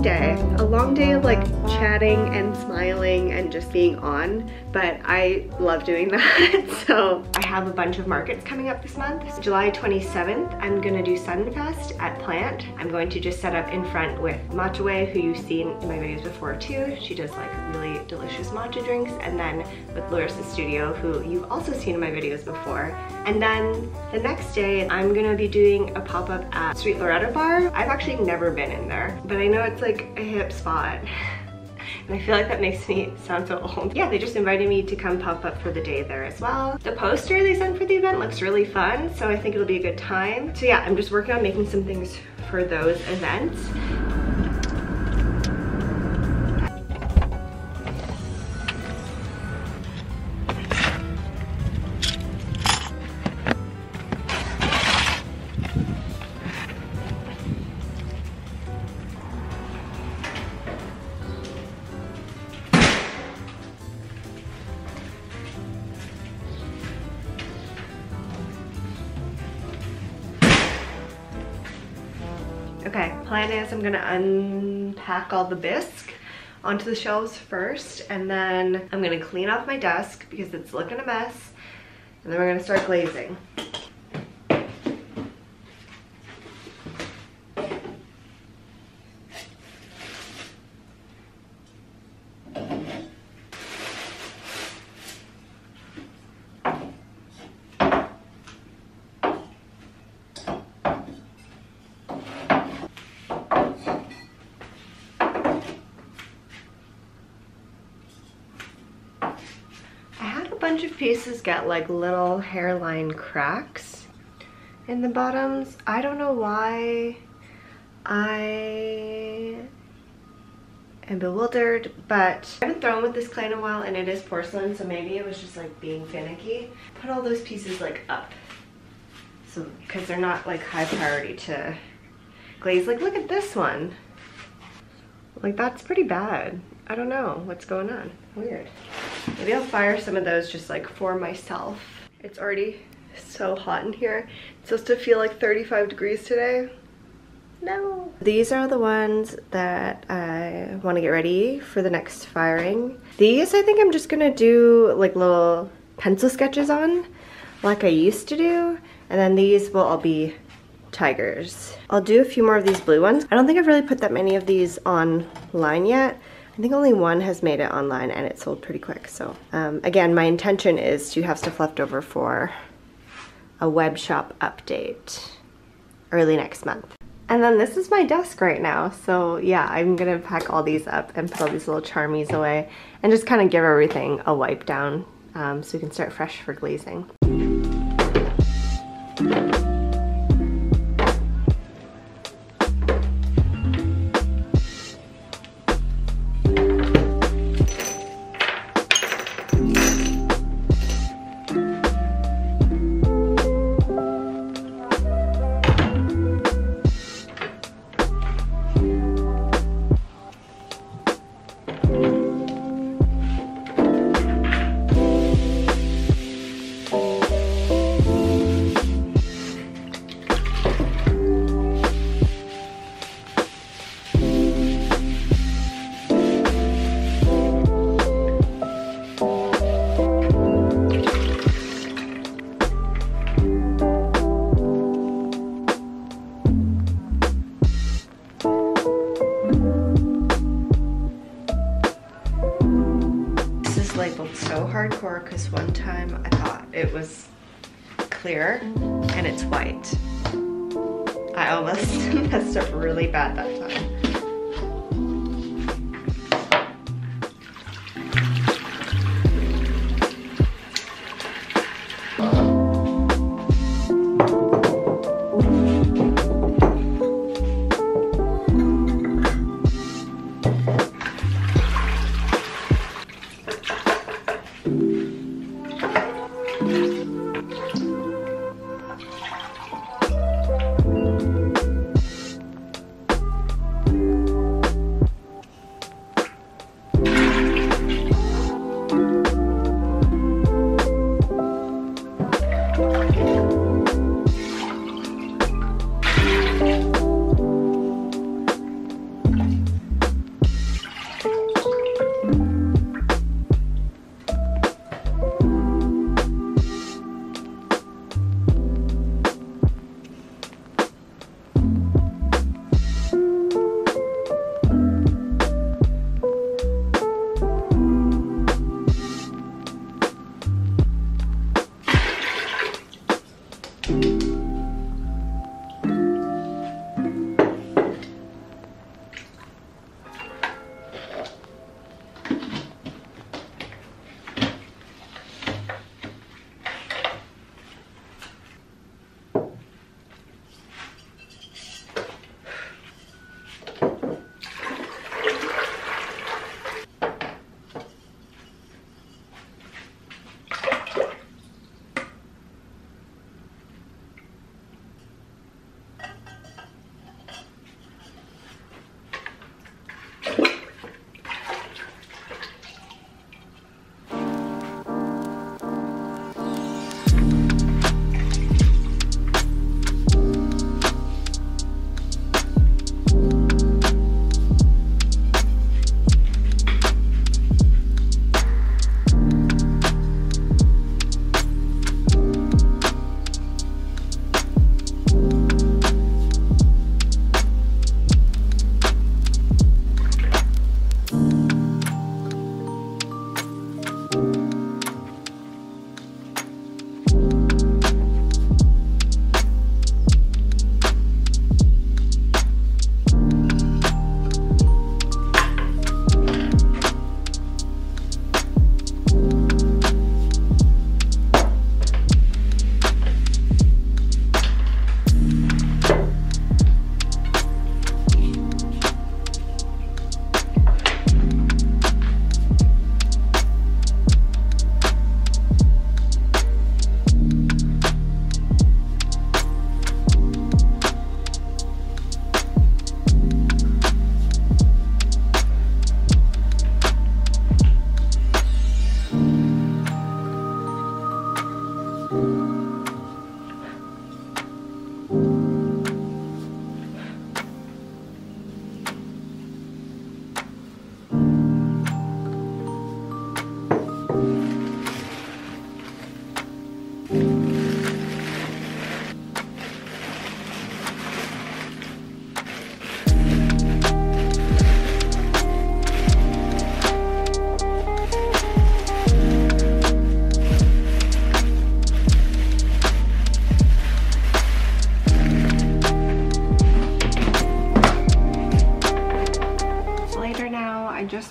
long day. A long day of like chatting and smiling and just being on, but I love doing that. So I have a bunch of markets coming up this month. July 27th, I'm gonna do Sunfest at Plant. I'm going to just set up in front with Matcha Wei, who you've seen in my videos before too. She does like really delicious matcha drinks. And then with Larissa's Studio, who you've also seen in my videos before. And then the next day, I'm gonna be doing a pop-up at Sweet Loretta Bar. I've actually never been in there, but I know it's like a hip spot. And I feel like that makes me sound so old. Yeah, they just invited me to come pop up for the day there as well. The poster they sent for the event looks really fun, so I think it'll be a good time. So yeah, I'm just working on making some things for those events. Okay, plan is I'm gonna unpack all the bisque onto the shelves first, and then I'm gonna clean off my desk because it's looking a mess, and then we're gonna start glazing. Bunch of pieces get like little hairline cracks in the bottoms. I don't know why. I am bewildered, but I haven't thrown with this clay in a while, and it is porcelain, so maybe it was just like being finicky. Put all those pieces like up, so because they're not like high priority to glaze. Like look at this one. Like that's pretty bad. I don't know what's going on. Weird. Maybe I'll fire some of those just like for myself. It's already so hot in here. It's supposed to feel like 35 degrees today. No. These are the ones that I want to get ready for the next firing. These I think I'm just gonna do like little pencil sketches on like I used to do. And then these will all be tigers. I'll do a few more of these blue ones. I don't think I've really put that many of these online yet. I think only one has made it online, and it sold pretty quick. So again, my intention is to have stuff left over for a web shop update early next month. And then this is my desk right now. So yeah, I'm gonna pack all these up and put all these little charmies away and just kind of give everything a wipe down so we can start fresh for glazing. Labeled so hardcore because one time I thought it was clear and it's white. I almost messed up really bad that time.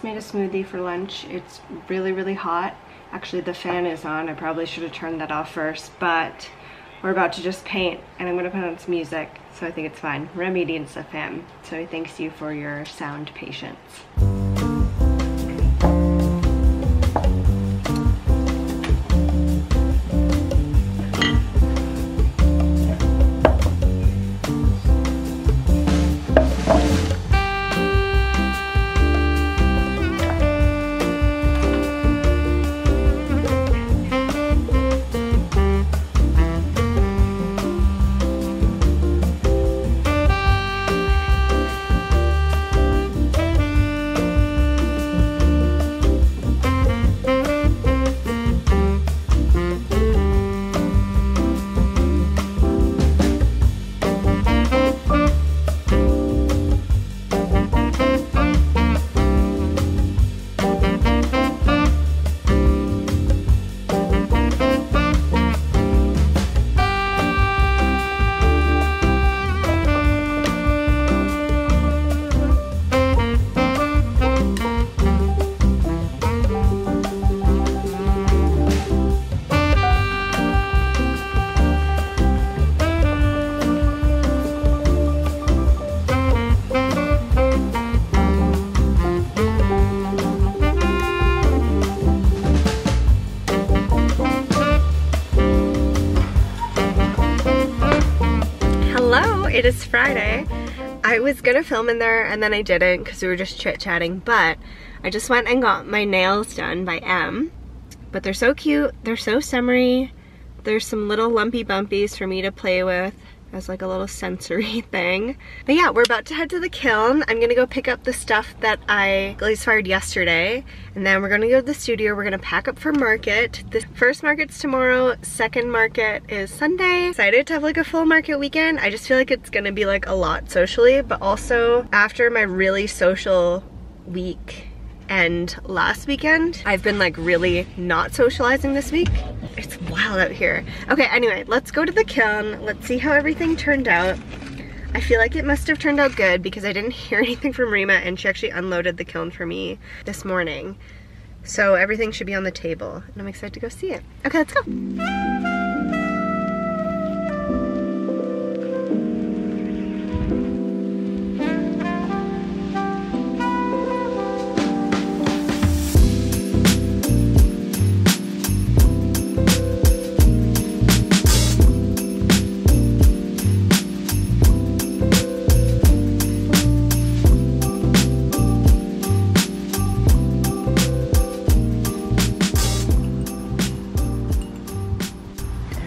just made a smoothie for lunch. It's really, really hot. Actually, the fan is on. I probably should have turned that off first, but we're about to just paint and I'm gonna put on some music, so I think it's fine. Remy needs a fan, so he thanks you for your sound patience. It is Friday. I was gonna film in there and then I didn't because we were just chit-chatting, but I just went and got my nails done by M. But they're so cute, they're so summery. There's some little lumpy bumpies for me to play with as like a little sensory thing. But yeah, we're about to head to the kiln. I'm gonna go pick up the stuff that I glaze fired yesterday, and then we're gonna go to the studio. We're gonna pack up for market. The first market's tomorrow, second market is Sunday. Excited to have like a full market weekend. I just feel like it's gonna be like a lot socially, but also after my really social week and last weekend, I've been like really not socializing this week. It's wild out here. Okay, anyway, let's go to the kiln. Let's see how everything turned out. I feel like it must have turned out good because I didn't hear anything from Rima and she actually unloaded the kiln for me this morning. So everything should be on the table and I'm excited to go see it. Okay, let's go.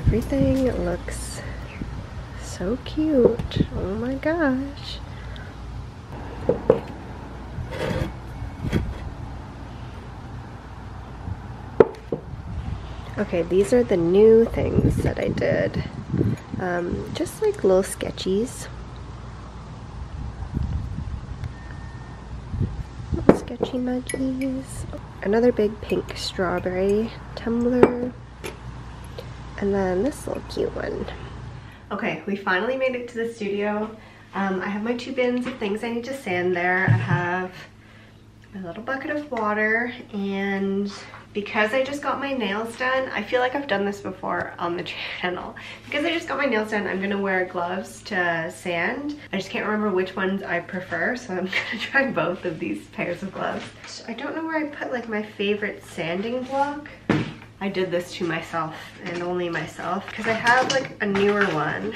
Everything looks so cute. Oh my gosh. Okay, these are the new things that I did. Just like little sketchies. Little sketchy muggies. Another big pink strawberry tumbler. And then this little cute one. Okay, we finally made it to the studio. I have my 2 bins of things I need to sand there. I have my little bucket of water, and because I just got my nails done, I feel like I've done this before on the channel. Because I just got my nails done, I'm gonna wear gloves to sand. I just can't remember which ones I prefer, so I'm gonna try both of these pairs of gloves. I don't know where I put like my favorite sanding block. I did this to myself and only myself because I have like a newer one.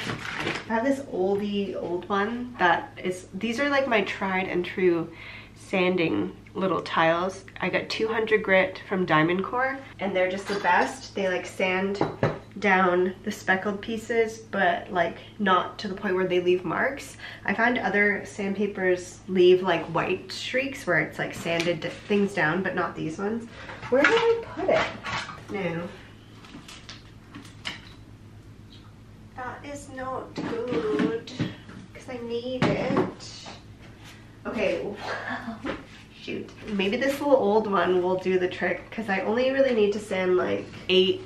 I have this old one that is, these are like my tried and true sanding little tiles. I got 200 grit from Diamond Core and they're just the best. They like sand down the speckled pieces, but like not to the point where they leave marks. I find other sandpapers leave like white streaks where it's like sanded things down, but not these ones. Where did I put it? No. That is not good because I need it. Okay, shoot. Maybe this little old one will do the trick because I only really need to sand like 8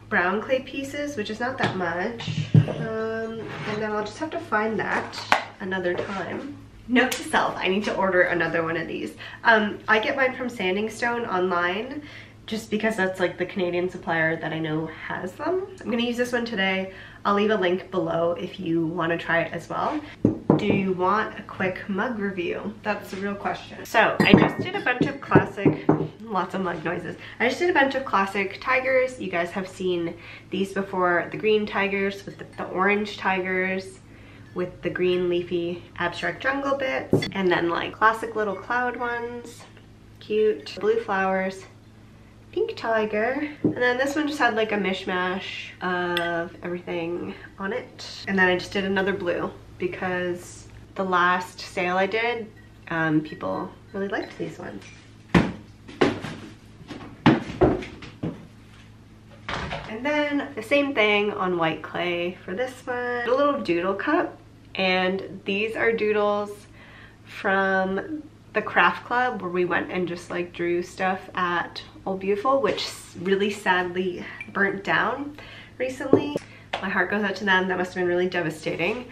brown clay pieces, which is not that much. And then I'll just have to find that another time. Note to self, I need to order another one of these. I get mine from Sanding Stone online just because that's like the Canadian supplier that I know has them. I'm gonna use this one today. I'll leave a link below if you want to try it as well. Do you want a quick mug review? That's the real question. So I just did a bunch of classic, lots of mug noises. I just did a bunch of classic tigers. You guys have seen these before. The green tigers with the orange tigers with the green leafy abstract jungle bits, and then like classic little cloud ones, cute, blue flowers, pink tiger, and then this one just had like a mishmash of everything on it. And then I just did another blue because the last sale I did, people really liked these ones. And then the same thing on white clay for this one. A little doodle cup, and these are doodles from the craft club where we went and just like drew stuff at Old Beautiful, which really sadly burnt down recently. My heart goes out to them. That must have been really devastating.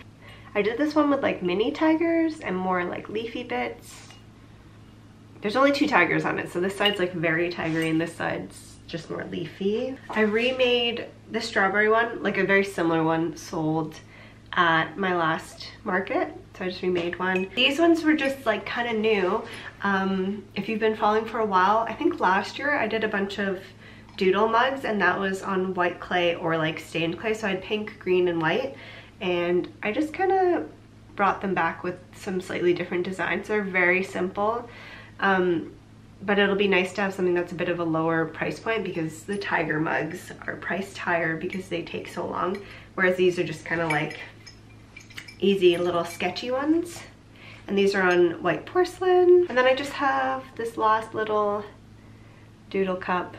I did this one with like mini tigers and more like leafy bits. There's only 2 tigers on it, so this side's like very tigery and this side's just more leafy. I remade the strawberry one, like a very similar one sold at my last market, so I just remade one. These ones were just like kind of new. If you've been following for a while, I think last year I did a bunch of doodle mugs and that was on white clay or like stained clay, so I had pink, green, and white, and I just kind of brought them back with some slightly different designs. They're very simple, but it'll be nice to have something that's a bit of a lower price point because the tiger mugs are priced higher because they take so long, whereas these are just kind of like easy little sketchy ones. And these are on white porcelain. And then I just have this last little doodle cup,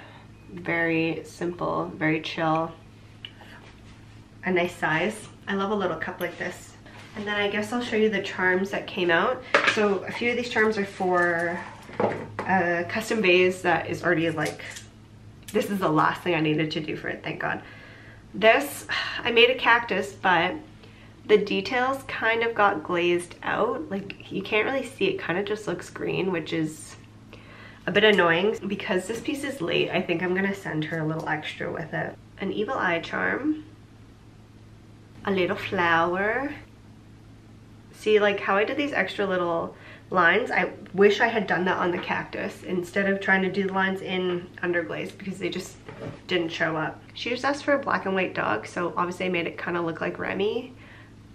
very simple, very chill, a nice size. I love a little cup like this. And then I guess I'll show you the charms that came out. So a few of these charms are for a custom vase that is already like, this is the last thing I needed to do for it, thank God. This, I made a cactus, but the details kind of got glazed out. Like you can't really see, it kind of just looks green, which is a bit annoying. Because this piece is late, I think I'm gonna send her a little extra with it. An evil eye charm, a little flower. See like how I did these extra little lines? I wish I had done that on the cactus instead of trying to do the lines in underglaze because they just didn't show up. She just asked for a black and white dog, so obviously I made it kind of look like Remy.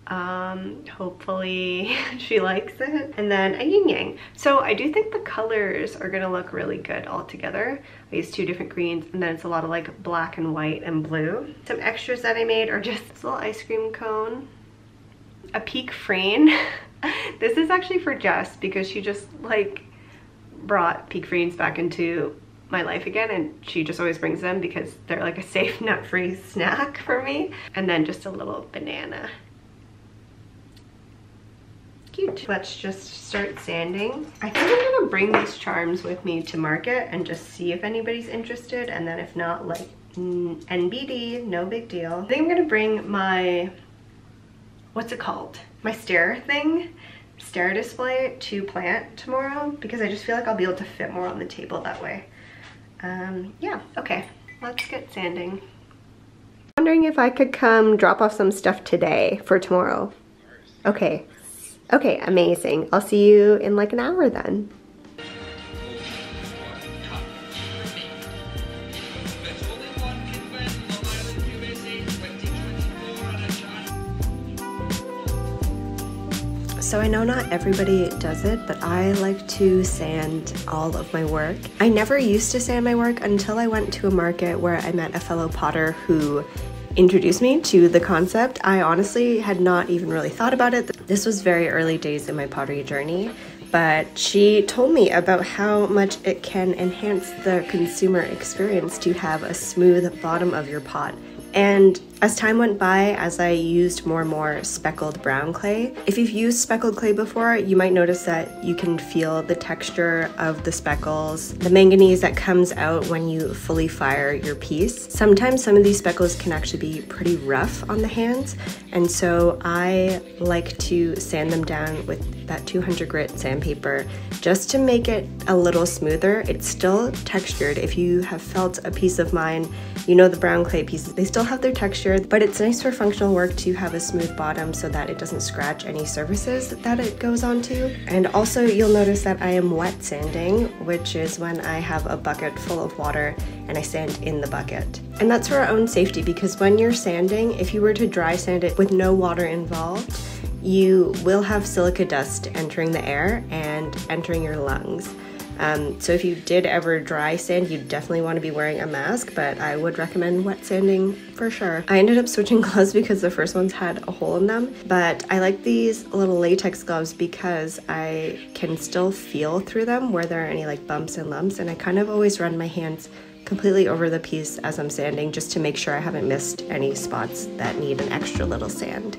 Hopefully she likes it. And then a yin yang. So I do think the colors are gonna look really good all together. I used 2 different greens, and then it's a lot of like black and white and blue. Some extras that I made are just this little ice cream cone, a peak frame. This is actually for Jess because she just like brought peak frames back into my life again, and she just always brings them because they're like a safe nut-free snack for me. And then just a little banana. Cute. Let's just start sanding. I think I'm gonna bring these charms with me to market and just see if anybody's interested, and then if not, like NBD, no big deal. I think I'm gonna bring my, what's it called? My stair display to plant tomorrow because I just feel like I'll be able to fit more on the table that way. Yeah, okay, let's get sanding. Wondering if I could come drop off some stuff today for tomorrow. Okay. Okay, amazing. I'll see you in like an hour then. So I know not everybody does it, but I like to sand all of my work. I never used to sand my work until I went to a market where I met a fellow potter who introduced me to the concept. I honestly had not even really thought about it. This was very early days in my pottery journey, but she told me about how much it can enhance the consumer experience to have a smooth bottom of your pot. And As time went by, as I used more and more speckled brown clay, if you've used speckled clay before, you might notice that you can feel the texture of the speckles, the manganese that comes out when you fully fire your piece. Sometimes some of these speckles can actually be pretty rough on the hands, and so I like to sand them down with that 200 grit sandpaper just to make it a little smoother. It's still textured. If you have felt a piece of mine, you know the brown clay pieces, they still have their texture, but it's nice for functional work to have a smooth bottom so that it doesn't scratch any surfaces that it goes onto. And also you'll notice that I am wet sanding, which is when I have a bucket full of water and I sand in the bucket. And that's for our own safety, because when you're sanding, if you were to dry sand it with no water involved, you will have silica dust entering the air and entering your lungs. So if you did ever dry sand, you definitely want to be wearing a mask, but I would recommend wet sanding for sure. I ended up switching gloves because the first ones had a hole in them, but I like these little latex gloves because I can still feel through them where there are any like bumps and lumps, and I kind of always run my hands completely over the piece as I'm sanding just to make sure I haven't missed any spots that need an extra little sand.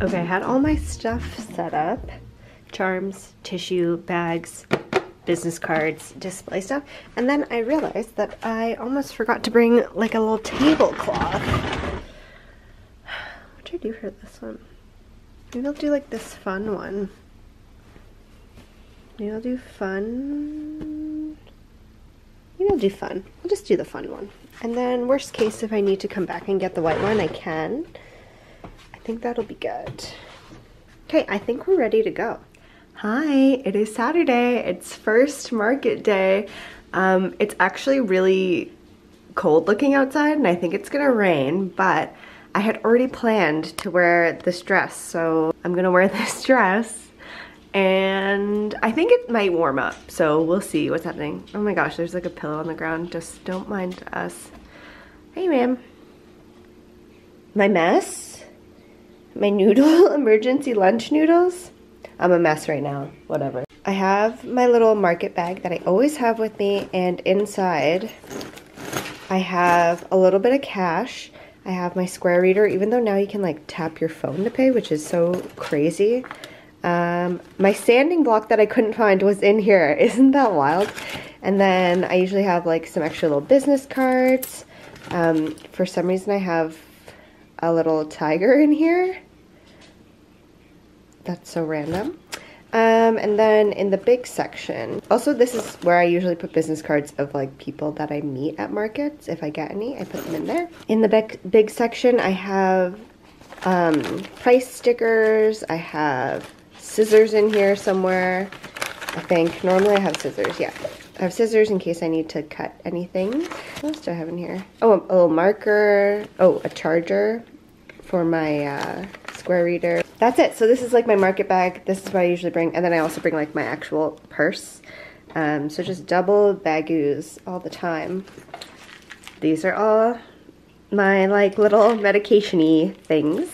Okay, I had all my stuff set up. Charms, tissue, bags, business cards, display stuff. And then I realized that I almost forgot to bring like a little tablecloth. What should I do for this one? Maybe I'll do like this fun one. Maybe I'll do fun. Maybe I'll do fun. I'll just do the fun one. And then worst case, if I need to come back and get the white one, I can. I think that'll be good. Okay, I think we're ready to go. Hi, it is Saturday. It's first market day. It's actually really cold looking outside and I think it's gonna rain, but I had already planned to wear this dress, so I'm gonna wear this dress and I think it might warm up, so we'll see what's happening. Oh my gosh, there's like a pillow on the ground. Just don't mind us. Hey, ma'am. My mess? My noodle, emergency lunch noodles? I'm a mess right now, whatever. I have my little market bag that I always have with me, and inside I have a little bit of cash. I have my Square reader, even though now you can like tap your phone to pay, which is so crazy. My sanding block that I couldn't find was in here. Isn't that wild? And then I usually have like some extra little business cards. For some reason I have a little tiger in here. That's so random. And then in the big section, also this is where I usually put business cards of like people that I meet at markets. If I get any, I put them in there. In the big section, I have price stickers. I have scissors in here somewhere, I think. Normally I have scissors, yeah. I have scissors in case I need to cut anything. What else do I have in here? Oh, a little marker. Oh, a charger for my square reader. That's it. So this is like my market bag. This is what I usually bring. And then I also bring like my actual purse. So just double bagoos all the time. These are all my like little medication-y things.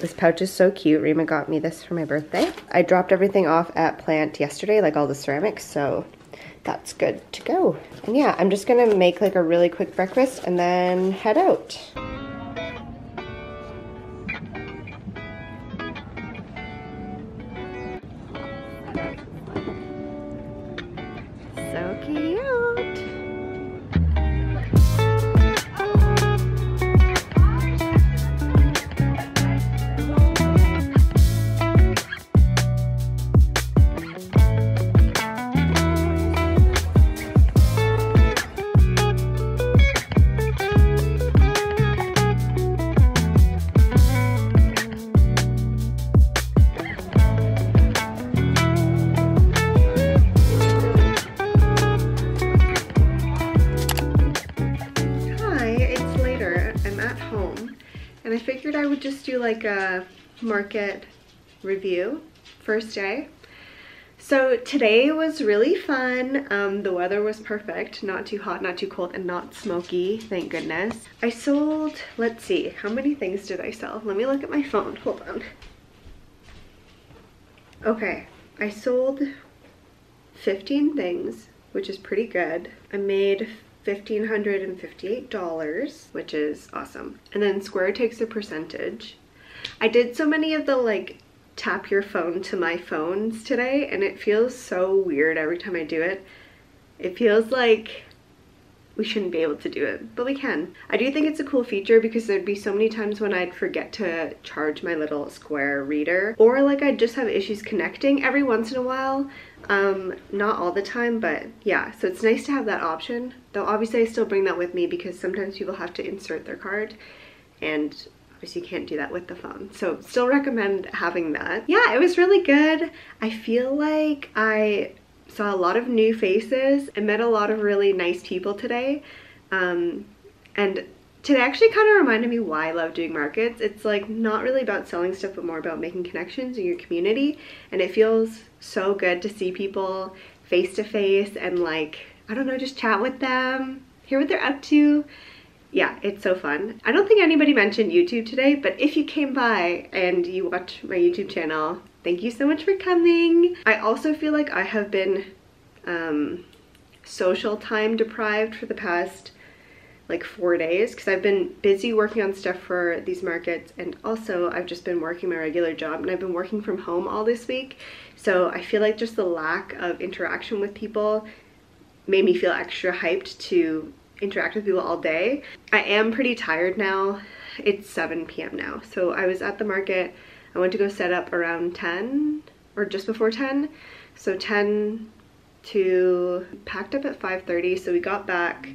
This pouch is so cute. Rima got me this for my birthday. I dropped everything off at Plant yesterday, like all the ceramics, so that's good to go. And yeah, I'm just gonna make like a really quick breakfast and then head out. So cute. And I figured I would just do like a market review first day. So today was really fun. The weather was perfect, not too hot, not too cold, and not smoky, thank goodness. I sold, let's see, how many things did I sell? Let me look at my phone, hold on. Okay, I sold 15 things, which is pretty good. I made $1,558, which is awesome. And then Square takes a percentage. I did so many of the like tap your phone to my phones today, and it feels so weird every time I do it. It feels like we shouldn't be able to do it, but we can. I do think it's a cool feature because there'd be so many times when I'd forget to charge my little Square reader, or like I'd just have issues connecting every once in a while. Not all the time, but yeah, so it's nice to have that option. Though obviously I still bring that with me because sometimes people have to insert their card, and obviously you can't do that with the phone. So still recommend having that. Yeah, it was really good. I feel like I saw a lot of new faces. I met a lot of really nice people today. And today actually kind of reminded me why I love doing markets. It's like not really about selling stuff, but more about making connections in your community. And it feels so good to see people face to face and like, I don't know, just chat with them, hear what they're up to. Yeah, it's so fun. I don't think anybody mentioned YouTube today, but if you came by and you watch my YouTube channel, thank you so much for coming. I also feel like I have been social time deprived for the past like 4 days because I've been busy working on stuff for these markets, and also I've just been working my regular job, and I've been working from home all this week. So I feel like just the lack of interaction with people made me feel extra hyped to interact with people all day. I am pretty tired now. It's 7 p.m. now. So I was at the market. I went to go set up around 10 or just before 10. So 10 to packed up at 5:30. So we got back,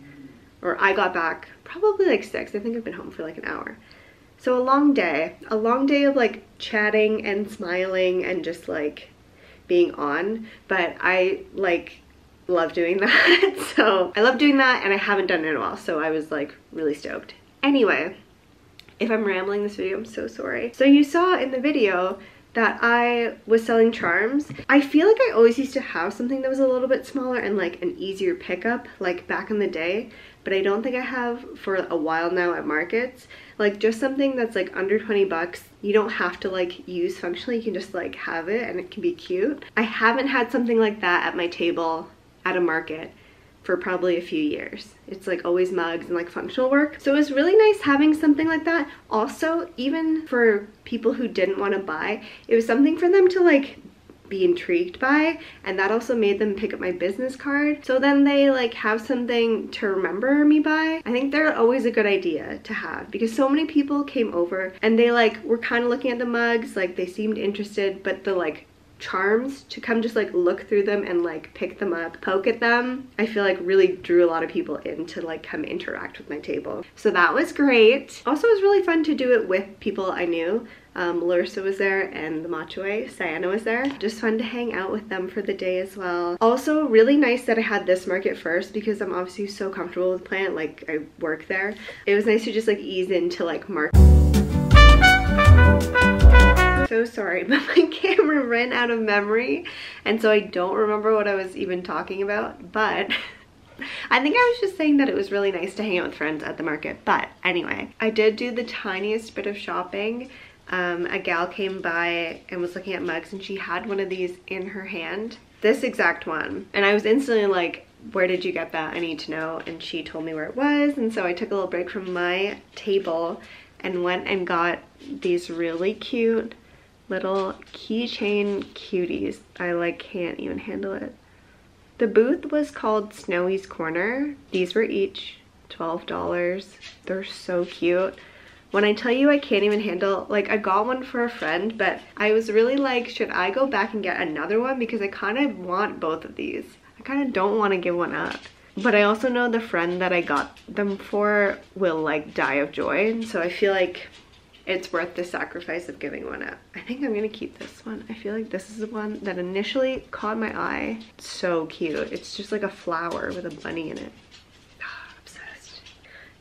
or I got back probably like 6. I think I've been home for like an hour. So a long day of like chatting and smiling and just like being on, but I like love doing that. So I love doing that, and I haven't done it in a while, so I was like really stoked. Anyway, if I'm rambling this video, I'm so sorry. So you saw in the video that I was selling charms. I feel like I always used to have something that was a little bit smaller and like an easier pickup like back in the day, but I don't think I have for a while now at markets. Like just something that's like under 20 bucks. You don't have to like use functionally, you can just like have it and it can be cute. I haven't had something like that at my table at a market for probably a few years. It's like always mugs and like functional work. So it was really nice having something like that. Also, even for people who didn't want to buy, it was something for them to like be intrigued by, and that also made them pick up my business card. So then they like have something to remember me by. I think they're always a good idea to have because so many people came over and they like were kind of looking at the mugs, like they seemed interested, but the like charms to come just like look through them and like pick them up, poke at them, I feel like really drew a lot of people in to like come interact with my table. So that was great. Also, it was really fun to do it with people I knew. Larissa was there and the Machue, Sienna was there. Just fun to hang out with them for the day as well. Also really nice that I had this market first because I'm obviously so comfortable with Plant, like I work there. It was nice to just like ease into like market. So sorry, but my camera ran out of memory, and so I don't remember what I was even talking about, but I think I was just saying that it was really nice to hang out with friends at the market. But anyway, I did do the tiniest bit of shopping. A gal came by and was looking at mugs, and she had one of these in her hand, this exact one, and I was instantly like, where did you get that? I need to know. And she told me where it was, and so I took a little break from my table and went and got these really cute little keychain cuties. I like can't even handle it. The booth was called Snowy's Corner. These were each $12. They're so cute. When I tell you I can't even handle, like, I got one for a friend, but I was really like, should I go back and get another one? Because I kind of want both of these. I kind of don't want to give one up. But I also know the friend that I got them for will like die of joy. And so I feel like it's worth the sacrifice of giving one up. I think I'm gonna keep this one. I feel like this is the one that initially caught my eye. It's so cute. It's just like a flower with a bunny in it. Obsessed.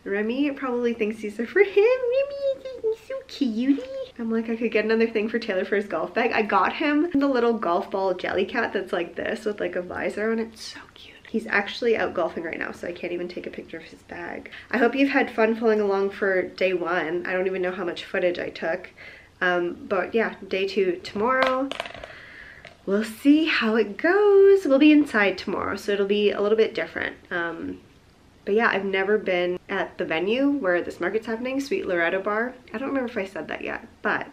Remy probably thinks these are for him. Remy, he's so cutie. I'm like, I could get another thing for Taylor for his golf bag. I got him the little golf ball jelly cat that's like this with like a visor on it. It's so cute. He's actually out golfing right now, so I can't even take a picture of his bag. I hope you've had fun following along for day one. I don't even know how much footage I took. But yeah, day two tomorrow. We'll see how it goes. We'll be inside tomorrow, so it'll be a little bit different. But yeah, I've never been at the venue where this market's happening, Sweet Loretta Bar. I don't remember if I said that yet, but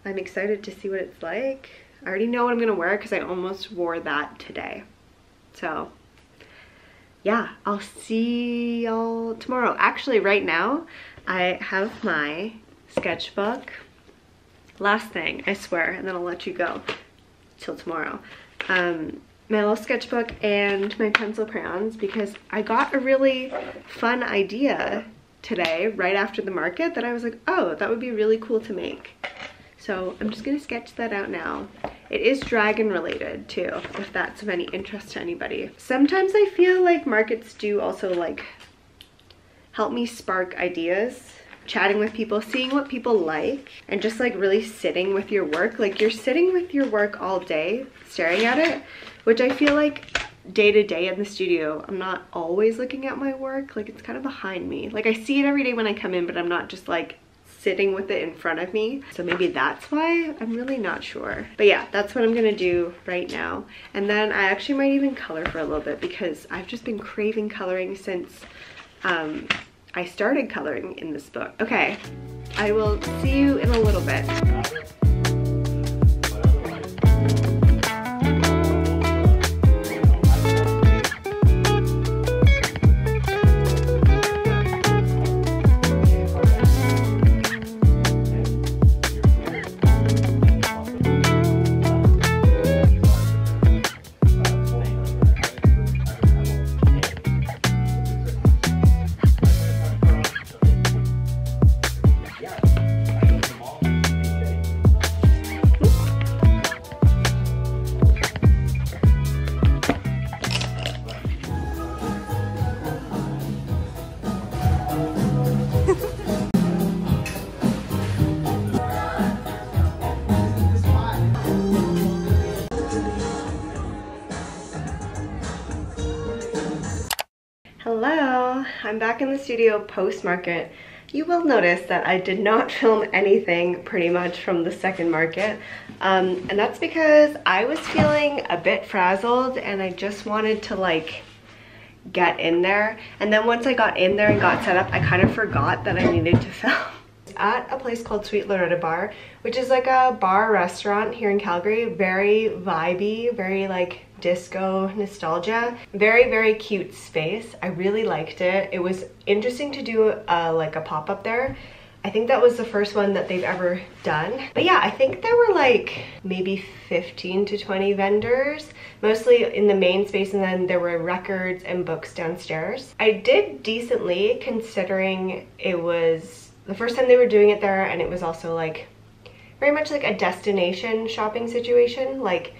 I'm excited to see what it's like. I already know what I'm gonna wear because I almost wore that today. So yeah, I'll see y'all tomorrow. Actually, right now, I have my sketchbook. Last thing, I swear, and then I'll let you go till tomorrow. My little sketchbook and my pencil crayons, because I got a really fun idea today right after the market that I was like, oh, that would be really cool to make. So I'm just gonna sketch that out now. It is dragon related too, if that's of any interest to anybody. Sometimes I feel like markets do also like help me spark ideas. Chatting with people, seeing what people like, and just like really sitting with your work. Like you're sitting with your work all day, staring at it, which I feel like day to day in the studio, I'm not always looking at my work. Like it's kind of behind me. Like I see it every day when I come in, but I'm not just like sitting with it in front of me. So maybe that's why, I'm really not sure. But yeah, that's what I'm gonna do right now. And then I actually might even color for a little bit because I've just been craving coloring since I started coloring in this book. Okay, I will see you in a little bit. Hello, I'm back in the studio post-market. You will notice that I did not film anything pretty much from the second market. And that's because I was feeling a bit frazzled and I just wanted to like get in there. And then once I got in there and got set up, I kind of forgot that I needed to film. At a place called Sweet Loretta Bar, which is like a bar restaurant here in Calgary. Very vibey, very like disco nostalgia. Very, very cute space. I really liked it. It was interesting to do like a pop-up there. I think that was the first one that they've ever done. But yeah, I think there were like maybe 15 to 20 vendors, mostly in the main space, and then there were records and books downstairs. I did decently considering it was the first time they were doing it there, and it was also like very much like a destination shopping situation. Like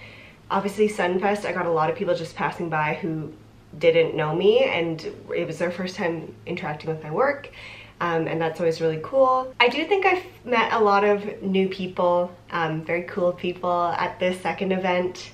obviously Sunfest, I got a lot of people just passing by who didn't know me, and it was their first time interacting with my work. and that's always really cool. I do think I've met a lot of new people, very cool people at this second event.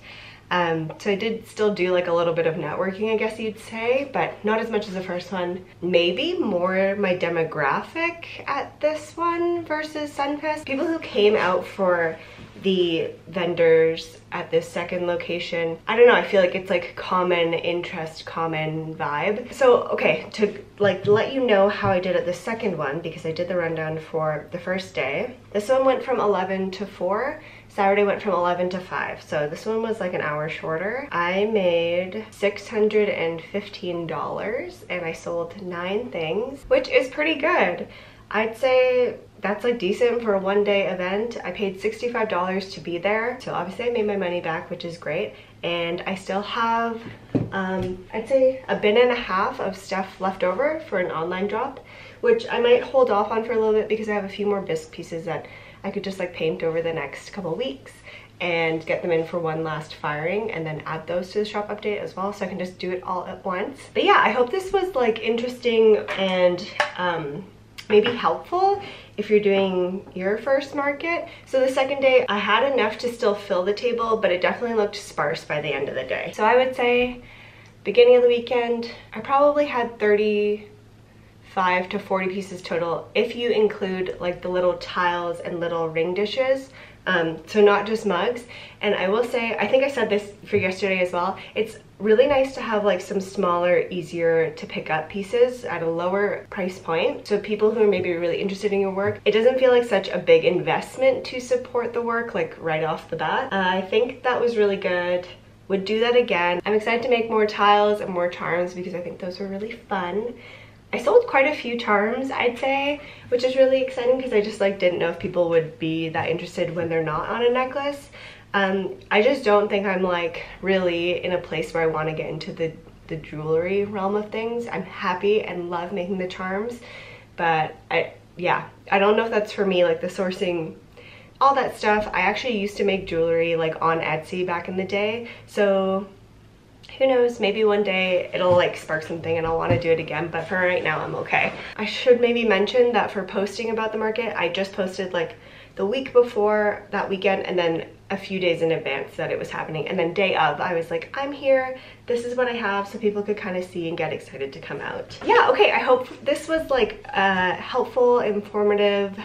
So I did still do like a little bit of networking, I guess you'd say, but not as much as the first one. Maybe more my demographic at this one versus Sunfest. People who came out for the vendors at this second location, I don't know, I feel like it's like common interest, common vibe. So okay, to like let you know how I did at the second one, because I did the rundown for the first day. This one went from 11 to 4. Saturday went from 11 to 5, so this one was like an hour shorter. I made $615 and I sold 9 things, which is pretty good. I'd say that's like decent for a one-day event. I paid $65 to be there, so obviously I made my money back, which is great. And I still have, I'd say a bin and a half of stuff left over for an online drop, which I might hold off on for a little bit because I have a few more bisque pieces that I could just like paint over the next couple weeks and get them in for one last firing and then add those to the shop update as well, so I can just do it all at once. But yeah, I hope this was like interesting and maybe helpful if you're doing your first market. So the second day I had enough to still fill the table, but it definitely looked sparse by the end of the day. So I would say beginning of the weekend I probably had 35 to 40 pieces total if you include like the little tiles and little ring dishes, so not just mugs. And I will say, I think I said this for yesterday as well, it's really nice to have like some smaller, easier to pick up pieces at a lower price point, so people who are maybe really interested in your work, it doesn't feel like such a big investment to support the work like right off the bat. I think that was really good. Would do that again. I'm excited to make more tiles and more charms because I think those were really fun. I sold quite a few charms, I'd say, which is really exciting because I just like didn't know if people would be that interested when they're not on a necklace. I just don't think I'm like really in a place where I want to get into the jewelry realm of things. I'm happy and love making the charms, but I don't know if that's for me, like the sourcing, all that stuff. I actually used to make jewelry like on Etsy back in the day, so who knows, maybe one day it'll like spark something and I'll want to do it again, but for right now I'm okay. I should maybe mention that for posting about the market, I just posted like the week before that weekend and then a few days in advance that it was happening, and then day of I was like, I'm here, this is what I have, so people could kind of see and get excited to come out. Yeah, okay, I hope this was like a helpful, informative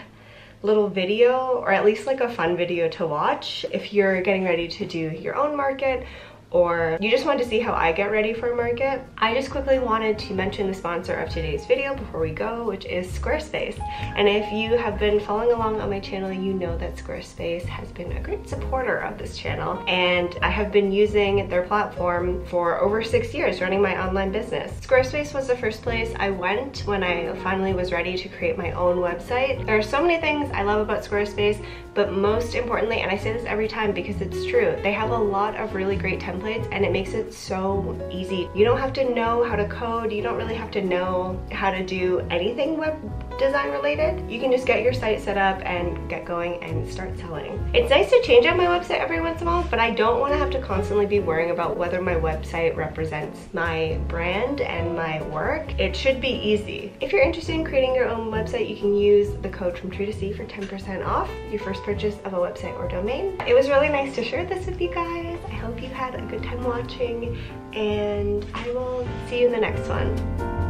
little video, or at least like a fun video to watch if you're getting ready to do your own market, or you just wanted to see how I get ready for a market. I just quickly wanted to mention the sponsor of today's video before we go, which is Squarespace. And if you have been following along on my channel, you know that Squarespace has been a great supporter of this channel, and I have been using their platform for over 6 years running my online business. Squarespace was the first place I went when I finally was ready to create my own website. There are so many things I love about Squarespace, but most importantly, and I say this every time because it's true, they have a lot of really great templates and it makes it so easy. You don't have to know how to code, you don't really have to know how to do anything web design related. You can just get your site set up and get going and start selling. It's nice to change out my website every once in a while, but I don't want to have to constantly be worrying about whether my website represents my brand and my work. It should be easy. If you're interested in creating your own website, you can use the code from True to C for 10% off your first purchase of a website or domain. It was really nice to share this with you guys. I hope you had a good time watching, and I will see you in the next one.